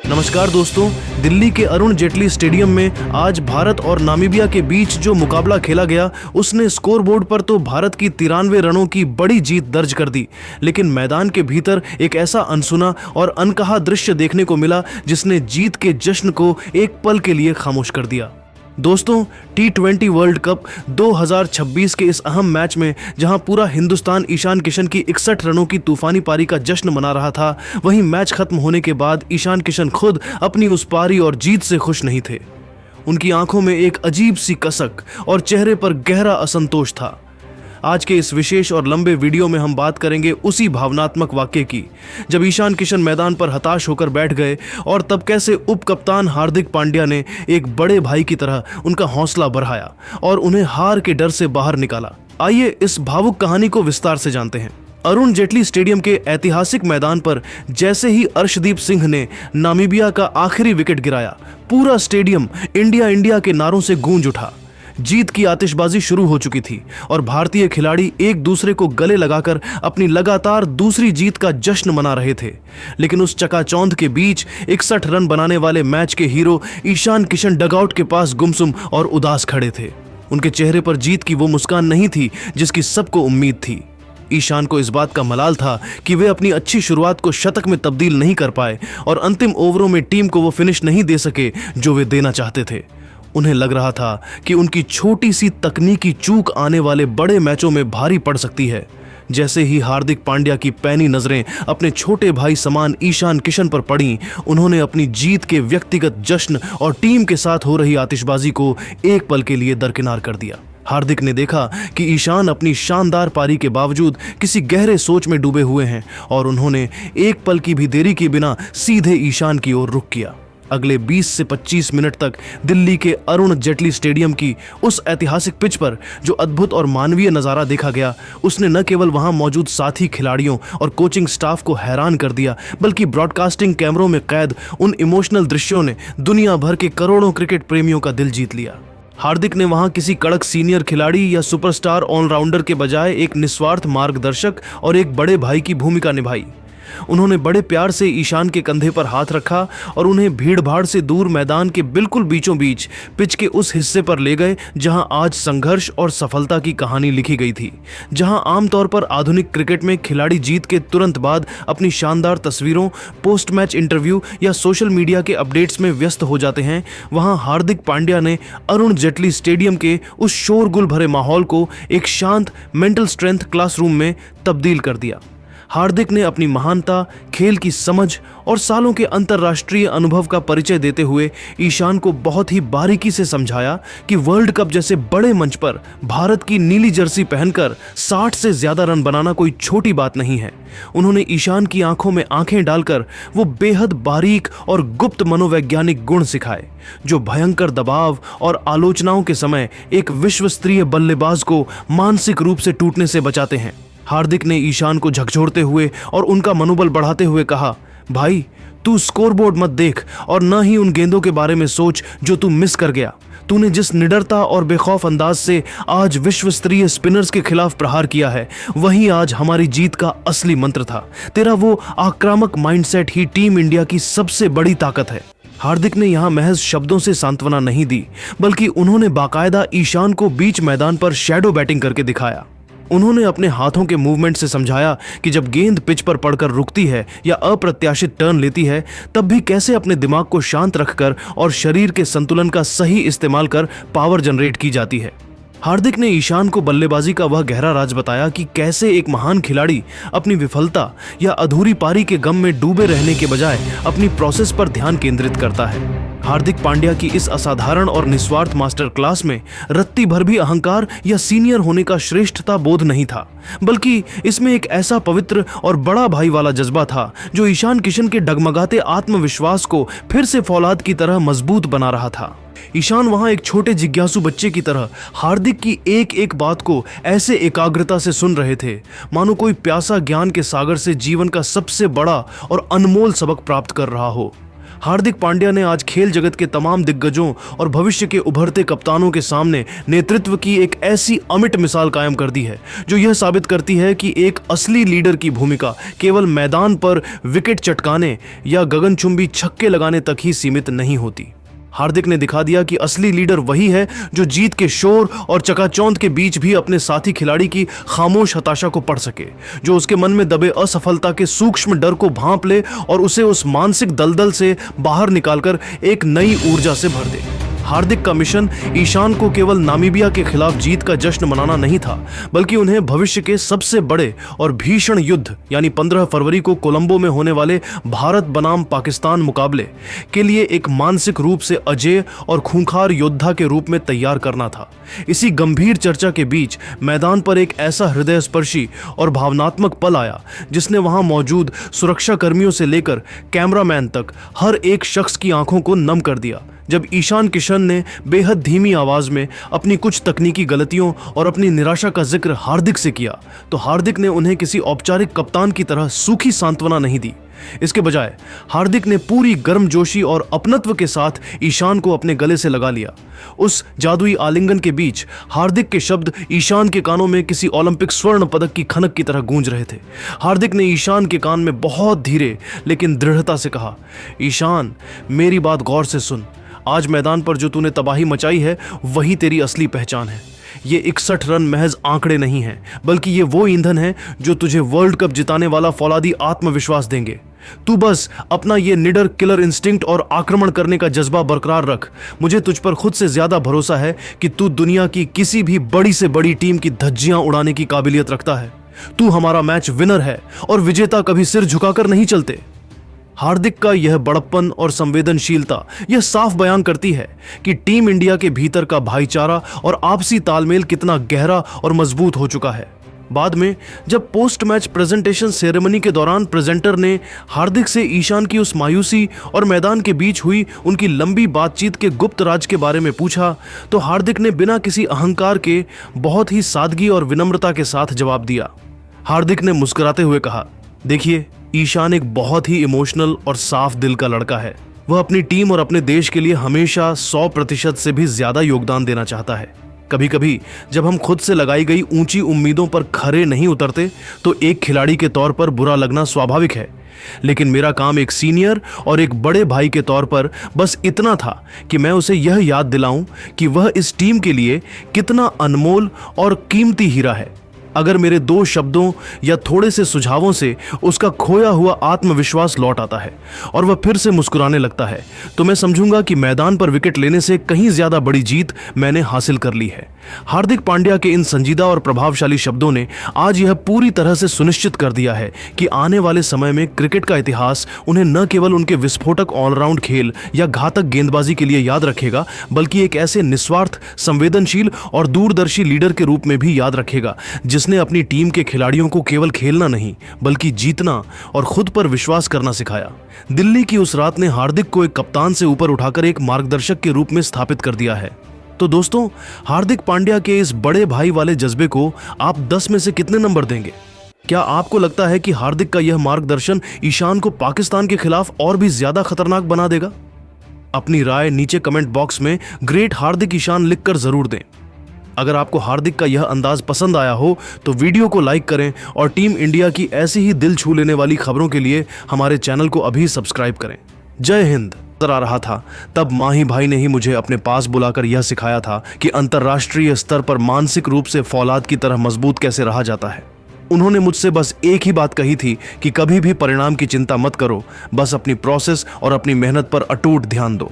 नमस्कार दोस्तों, दिल्ली के अरुण जेटली स्टेडियम में आज भारत और नामीबिया के बीच जो मुकाबला खेला गया उसने स्कोरबोर्ड पर तो भारत की 93 रनों की बड़ी जीत दर्ज कर दी, लेकिन मैदान के भीतर एक ऐसा अनसुना और अनकहा दृश्य देखने को मिला जिसने जीत के जश्न को एक पल के लिए खामोश कर दिया। दोस्तों, T20 वर्ल्ड कप 2026 के इस अहम मैच में जहां पूरा हिंदुस्तान ईशान किशन की 61 रनों की तूफानी पारी का जश्न मना रहा था, वहीं मैच खत्म होने के बाद ईशान किशन खुद अपनी उस पारी और जीत से खुश नहीं थे। उनकी आंखों में एक अजीब सी कसक और चेहरे पर गहरा असंतोष था। आज के इस विशेष और लंबे वीडियो में हम बात करेंगे उसी भावनात्मक वाक्य की जब ईशान किशन मैदान पर हताश होकर बैठ गए और तब कैसे उप कप्तान हार्दिक पांड्या ने एक बड़े भाई की तरह उनका हौसला बढ़ाया और उन्हें हार के डर से बाहर निकाला। आइए इस भावुक कहानी को विस्तार से जानते हैं। अरुण जेटली स्टेडियम के ऐतिहासिक मैदान पर जैसे ही अर्शदीप सिंह ने नामीबिया का आखिरी विकेट गिराया, पूरा स्टेडियम इंडिया इंडिया के नारों से गूंज उठा। जीत की आतिशबाजी शुरू हो चुकी थी और भारतीय खिलाड़ी एक दूसरे को गले लगाकर अपनी लगातार दूसरी जीत का जश्न मना रहे थे। लेकिन उस चकाचौंध के बीच 61 रन बनाने वाले मैच के हीरो ईशान किशन डगआउट के पास गुमसुम और उदास खड़े थे। उनके चेहरे पर जीत की वो मुस्कान नहीं थी जिसकी सबको उम्मीद थी। ईशान को इस बात का मलाल था कि वे अपनी अच्छी शुरुआत को शतक में तब्दील नहीं कर पाए और अंतिम ओवरों में टीम को वो फिनिश नहीं दे सके जो वे देना चाहते थे। उन्हें लग रहा था कि उनकी छोटी सी तकनीकी चूक आने वाले बड़े मैचों में भारी पड़ सकती है। जैसे ही हार्दिक पांड्या की पैनी नजरें अपने छोटे भाई समान ईशान किशन पर पड़ी, उन्होंने अपनी जीत के व्यक्तिगत जश्न और टीम के साथ हो रही आतिशबाजी को एक पल के लिए दरकिनार कर दिया। हार्दिक ने देखा कि ईशान अपनी शानदार पारी के बावजूद किसी गहरे सोच में डूबे हुए हैं और उन्होंने एक पल की भी देरी के बिना सीधे ईशान की ओर रुख किया। अगले 20 से 25 मिनट तक दिल्ली के अरुण जेटली स्टेडियम की उस ऐतिहासिक पिच पर जो अद्भुत और मानवीय नज़ारा देखा गया, उसने न केवल वहां मौजूद साथी खिलाड़ियों और कोचिंग स्टाफ को हैरान कर दिया, बल्कि ब्रॉडकास्टिंग कैमरों में कैद उन इमोशनल दृश्यों ने दुनिया भर के करोड़ों क्रिकेट प्रेमियों का दिल जीत लिया। हार्दिक ने वहां किसी कड़क सीनियर खिलाड़ी या सुपरस्टार ऑलराउंडर के बजाय एक निस्वार्थ मार्गदर्शक और एक बड़े भाई की भूमिका निभाई। उन्होंने बड़े प्यार से ईशान के कंधे पर हाथ रखा और उन्हें भीड़-भाड़ से दूर मैदान के बिल्कुल बीचों बीच पिच के उस हिस्से पर ले गए जहां आज संघर्ष और सफलता की कहानी लिखी गई थी। जहां आमतौर पर आधुनिक क्रिकेट में खिलाड़ी जीत के तुरंत बाद अपनी शानदार तस्वीरों, पोस्ट मैच इंटरव्यू या सोशल मीडिया के अपडेट्स में व्यस्त हो जाते हैं, वहां हार्दिक पांड्या ने अरुण जेटली स्टेडियम के उस शोरगुल भरे माहौल को एक शांत मेंटल स्ट्रेंथ क्लासरूम में तब्दील कर दिया। हार्दिक ने अपनी महानता, खेल की समझ और सालों के अंतर्राष्ट्रीय अनुभव का परिचय देते हुए ईशान को बहुत ही बारीकी से समझाया कि वर्ल्ड कप जैसे बड़े मंच पर भारत की नीली जर्सी पहनकर 60 से ज्यादा रन बनाना कोई छोटी बात नहीं है। उन्होंने ईशान की आंखों में आंखें डालकर वो बेहद बारीक और गुप्त मनोवैज्ञानिक गुण सिखाए जो भयंकर दबाव और आलोचनाओं के समय एक विश्व स्तरीय बल्लेबाज को मानसिक रूप से टूटने से बचाते हैं। हार्दिक ने ईशान को झकझोरते हुए और उनका मनोबल बढ़ाते हुए कहा, भाई, तू स्कोरबोर्ड मत देख और न ही उन गेंदों के बारे में सोच जो तू मिस कर गया। तूने जिस निडरता और बेखौफ अंदाज से आज विश्व स्तरीय स्पिनर्स के खिलाफ प्रहार किया है, वही आज हमारी जीत का असली मंत्र था। तेरा वो आक्रामक माइंडसेट ही टीम इंडिया की सबसे बड़ी ताकत है। हार्दिक ने यहां महज शब्दों से सांत्वना नहीं दी, बल्कि उन्होंने बाकायदा ईशान को बीच मैदान पर शैडो बैटिंग करके दिखाया। उन्होंने अपने हाथों के मूवमेंट से समझाया कि जब गेंद पिच पर पड़कर रुकती है या अप्रत्याशित टर्न लेती है, तब भी कैसे अपने दिमाग को शांत रखकर और शरीर के संतुलन का सही इस्तेमाल कर पावर जनरेट की जाती है। हार्दिक ने ईशान को बल्लेबाजी का वह गहरा राज बताया कि कैसे एक महान खिलाड़ी अपनी विफलता या अधूरी पारी के गम में डूबे रहने के बजाय अपनी प्रोसेस पर ध्यान केंद्रित करता है। हार्दिक पांड्या की इस असाधारण और निस्वार्थ मास्टर क्लास में रत्ती भर भी अहंकार या सीनियर होने का श्रेष्ठता बोध नहीं था, बल्कि इसमें एक ऐसा पवित्र और बड़ा भाई वाला जज्बा था जो ईशान किशन के डगमगाते आत्मविश्वास को फिर से फौलाद की तरह मजबूत बना रहा था। ईशान वहां एक छोटे जिज्ञासु बच्चे की तरह हार्दिक की एक एक बात को ऐसे एकाग्रता से सुन रहे थे मानो कोई प्यासा ज्ञान के सागर से जीवन का सबसे बड़ा और अनमोल सबक प्राप्त कर रहा हो। हार्दिक पांड्या ने आज खेल जगत के तमाम दिग्गजों और भविष्य के उभरते कप्तानों के सामने नेतृत्व की एक ऐसी अमिट मिसाल कायम कर दी है जो यह साबित करती है कि एक असली लीडर की भूमिका केवल मैदान पर विकेट चटकाने या गगनचुंबी छक्के लगाने तक ही सीमित नहीं होती। हार्दिक ने दिखा दिया कि असली लीडर वही है जो जीत के शोर और चकाचौंध के बीच भी अपने साथी खिलाड़ी की खामोश हताशा को पढ़ सके, जो उसके मन में दबे असफलता के सूक्ष्म डर को भांप ले और उसे उस मानसिक दलदल से बाहर निकालकर एक नई ऊर्जा से भर दे। हार्दिक का मिशन ईशान को केवल नामीबिया के खिलाफ जीत का जश्न मनाना नहीं था, बल्कि उन्हें भविष्य के सबसे बड़े और भीषण युद्ध यानी 15 फरवरी को कोलंबो में होने वाले भारत बनाम पाकिस्तान मुकाबले के लिए एक मानसिक रूप से अजेय और खूंखार योद्धा के रूप में तैयार करना था। इसी गंभीर चर्चा के बीच मैदान पर एक ऐसा हृदयस्पर्शी और भावनात्मक पल आया जिसने वहां मौजूद सुरक्षा कर्मियों से लेकर कैमरामैन तक हर एक शख्स की आंखों को नम कर दिया, जब ईशान किशन ने बेहद धीमी आवाज में अपनी कुछ तकनीकी गलतियों और अपनी निराशा का जिक्र हार्दिक से किया, तो हार्दिक ने उन्हें किसी औपचारिक कप्तान की तरह सूखी सांत्वना नहीं दी। इसके बजाय हार्दिक ने पूरी गर्मजोशी और अपनत्व के साथ ईशान को अपने गले से लगा लिया। उस जादुई आलिंगन के बीच हार्दिक के शब्द ईशान के कानों में किसी ओलंपिक स्वर्ण पदक की खनक की तरह गूंज रहे थे। हार्दिक ने ईशान के कान में बहुत धीरे लेकिन दृढ़ता से कहा, ईशान, मेरी बात गौर से सुन। आज मैदान पर जो तूने तबाही मचाई है वही तेरी असली पहचान है। ये 61 रन महज आंकड़े नहीं हैं, बल्कि ये वो ईंधन है जो तुझे वर्ल्ड कप जिताने वाला फौलादी आत्मविश्वास देंगे। तू बस अपना ये निडर किलर इंस्टिंक्ट और आक्रमण करने का जज्बा बरकरार रख। मुझे तुझ पर खुद से ज्यादा भरोसा है कि तू दुनिया की किसी भी बड़ी से बड़ी टीम की धज्जियां उड़ाने की काबिलियत रखता है। तू हमारा मैच विनर है और विजेता कभी सिर झुकाकर नहीं चलते। हार्दिक का यह बड़प्पन और संवेदनशीलता यह साफ बयान करती है कि टीम इंडिया के भीतर का भाईचारा और आपसी तालमेल कितना गहरा और मजबूत हो चुका है। बाद में जब पोस्ट मैच प्रेजेंटेशन सेरेमनी के दौरान प्रेजेंटर ने हार्दिक से ईशान की उस मायूसी और मैदान के बीच हुई उनकी लंबी बातचीत के गुप्त राज के बारे में पूछा, तो हार्दिक ने बिना किसी अहंकार के बहुत ही सादगी और विनम्रता के साथ जवाब दिया। हार्दिक ने मुस्कुराते हुए कहा, देखिए, ईशान एक बहुत ही इमोशनल और साफ दिल का लड़का है। वह अपनी टीम और अपने देश के लिए हमेशा 100% से भी ज्यादा योगदान देना चाहता है। कभी कभी जब हम खुद से लगाई गई ऊंची उम्मीदों पर खरे नहीं उतरते तो एक खिलाड़ी के तौर पर बुरा लगना स्वाभाविक है, लेकिन मेरा काम एक सीनियर और एक बड़े भाई के तौर पर बस इतना था कि मैं उसे यह याद दिलाऊं कि वह इस टीम के लिए कितना अनमोल और कीमती हीरा है। अगर मेरे 2 शब्दों या थोड़े से सुझावों से उसका खोया हुआ आत्मविश्वास लौट आता है और वह फिर से मुस्कुराने लगता है, तो मैं समझूंगा कि मैदान पर विकेट लेने से कहीं ज्यादा बड़ी जीत मैंने हासिल कर ली है। हार्दिक पांड्या के इन संजीदा और प्रभावशाली शब्दों ने आज यह पूरी तरह से सुनिश्चित कर दिया है कि आने वाले समय में क्रिकेट का इतिहास उन्हें न केवल उनके विस्फोटक ऑलराउंड खेल या घातक गेंदबाजी के लिए याद रखेगा, बल्कि एक ऐसे निस्वार्थ, संवेदनशील और दूरदर्शी लीडर के रूप में भी याद रखेगा जिसने अपनी टीम के खिलाड़ियों को केवल खेलना नहीं बल्कि जीतना और खुद पर विश्वास करना सिखाया। दिल्ली की उस रात ने हार्दिक को एक कप्तान से ऊपर उठाकर एक मार्गदर्शक के रूप में स्थापित कर दिया है। तो दोस्तों, हार्दिक पांड्या के इस बड़े भाई वाले जज्बे को आप 10 में से कितने नंबर देंगे? क्या आपको लगता है कि हार्दिक का यह मार्गदर्शन ईशान को पाकिस्तान के खिलाफ और भी ज्यादा खतरनाक बना देगा? अपनी राय नीचे कमेंट बॉक्स में ग्रेट हार्दिक ईशान लिखकर जरूर दें। अगर आपको हार्दिक का यह अंदाज पसंद आया हो तो वीडियो को लाइक करें और टीम इंडिया की ऐसी ही दिल छू लेने वाली खबरों के लिए हमारे चैनल को अभी सब्सक्राइब करें। जय हिंद। आ रहा था तब माही भाई ने ही मुझे अपने पास बुलाकर यह सिखाया था कि अंतर्राष्ट्रीय स्तर पर मानसिक रूप से फौलाद की तरह मजबूत कैसे रहा जाता है। उन्होंने मुझसे बस एक ही बात कही थी कि कभी भी परिणाम की चिंता मत करो, बस अपनी प्रोसेस और अपनी मेहनत पर अटूट ध्यान दो।